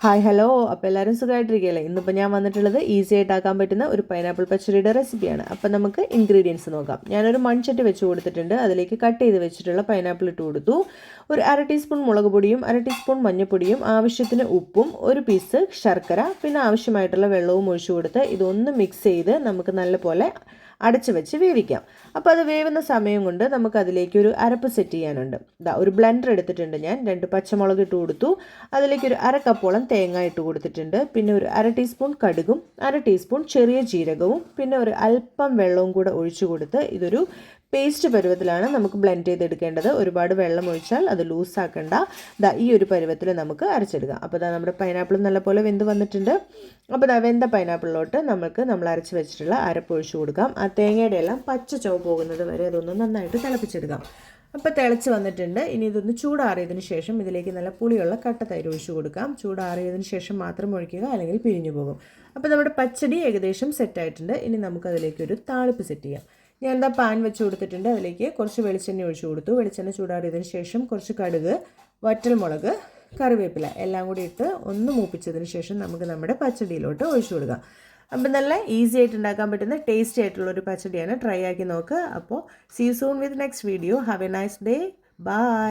Hi hello, അപ്പോൾ എല്ലാവരും സുഖമായിട്ടിരിക്കുകയല്ലേ? ഇന്നിപ്പോൾ ഞാൻ വന്നിട്ടുള്ളത് ഈസി ആയിട്ട് ആക്കാൻ പറ്റുന്ന ഒരു പൈനാപ്പിൾ പച്ചടിയുടെ റെസിപ്പിയാണ്. അപ്പോൾ നമുക്ക് ഇൻഗ്രീഡിയൻസ് നോക്കാം. ഞാനൊരു മൺചട്ടി വെച്ച് കൊടുത്തിട്ടുണ്ട്. അതിലേക്ക് കട്ട് ചെയ്ത് വെച്ചിട്ടുള്ള പൈനാപ്പിൾ ഇട്ട് കൊടുത്തു. ഒരു 1/2 ടീസ്പൂൺ മുളക് പൊടിയും 1/2 ടീസ്പൂൺ മഞ്ഞൾപ്പൊടിയും ആവശ്യത്തിന് ഉപ്പും ഒരു പീസ് ശർക്കര പിന്നെ ആവശ്യമായിട്ടുള്ള വെള്ളവും ഒഴിച്ചു കൊടുത്ത് ഇതൊന്ന് മിക്സ് ചെയ്ത് നമുക്ക് നല്ലപോലെ അടച്ച് വെച്ച് വേവിക്കാം. അപ്പോൾ അത് വേവുന്ന സമയം കൊണ്ട് നമുക്ക് അതിലേക്ക് ഒരു അരപ്പ് സെറ്റ് ചെയ്യാനുണ്ട്. ഒരു ബ്ലെൻഡർ എടുത്തിട്ടുണ്ട്. ഞാൻ 2 പച്ചമുളക് ഇട്ട് കൊടുത്തു. അതിലേക്ക് ഒരു 1/2 കപ്പോളം തേങ്ങ ഇട്ട് കൊടുത്തിട്ടുണ്ട്. പിന്നെ ഒരു 1/2 ടീസ്പൂൺ കടുകും 1/2 ടീസ്പൂൺ ചെറിയ ജീരകവും പിന്നെ ഒരു അല്പം വെള്ളവും കൂടെ ഒഴിച്ചു കൊടുത്ത് ഇതൊരു പേസ്റ്റ് പരുവത്തിലാണ് നമുക്ക് ബ്ലെൻഡ് ചെയ്തെടുക്കേണ്ടത്. ഒരുപാട് വെള്ളം ഒഴിച്ചാൽ അത് ലൂസാക്കണ്ട. ഈ ഒരു പരുവത്തിൽ നമുക്ക് അരച്ചെടുക്കാം. അപ്പോൾ നമ്മുടെ പൈനാപ്പിൾ നല്ലപോലെ വെന്ത് വന്നിട്ടുണ്ട്. അപ്പോൾ വെന്ത പൈനാപ്പിളിലോട്ട് നമ്മൾ അരച്ച് വെച്ചിട്ടുള്ള അരപ്പ് ഒഴിച്ചു കൊടുക്കാം. ആ തേങ്ങയുടെ എല്ലാം പച്ച ചുവ പോകുന്നത് വരെ അതൊന്ന് നന്നായിട്ട് തിളപ്പിച്ചെടുക്കാം. അപ്പോൾ തിളച്ച് വന്നിട്ടുണ്ട്. ഇനി ഇതൊന്ന് ചൂടാറിയതിന് ശേഷം ഇതിലേക്ക് നല്ല പുളിയുള്ള കട്ട തൈര് ഒഴിച്ചു കൊടുക്കാം. ചൂടാറിയതിന് ശേഷം മാത്രം ഒഴിക്കുക, അല്ലെങ്കിൽ പിരിഞ്ഞു പോകും. അപ്പോൾ നമ്മുടെ പച്ചടി ഏകദേശം സെറ്റായിട്ടുണ്ട്. ഇനി നമുക്കതിലേക്ക് ഒരു താളിപ്പ് സെറ്റ് ചെയ്യാം. ഞാൻ പാൻ വെച്ച് കൊടുത്തിട്ടുണ്ട്. അതിലേക്ക് കുറച്ച് വെളിച്ചെണ്ണ ഒഴിച്ചു കൊടുത്തു. വെളിച്ചെണ്ണ ചൂടാറിയതിന് ശേഷം കുറച്ച് കടുക്, വറ്റൽമുളക്, കറിവേപ്പില എല്ലാം കൂടി ഇട്ട് ഒന്ന് മൂപ്പിച്ചതിന് ശേഷം നമുക്ക് നമ്മുടെ പച്ചടിയിലോട്ട് ഒഴിച്ചു കൊടുക്കാം. അപ്പം നല്ല ഈസി ആയിട്ട് ഉണ്ടാക്കാൻ പറ്റുന്ന ടേസ്റ്റി ആയിട്ടുള്ളൊരു പച്ചടിയാണ്. ട്രൈ ആക്കി നോക്കുക. അപ്പോൾ see you soon with next video. Have a nice day. By.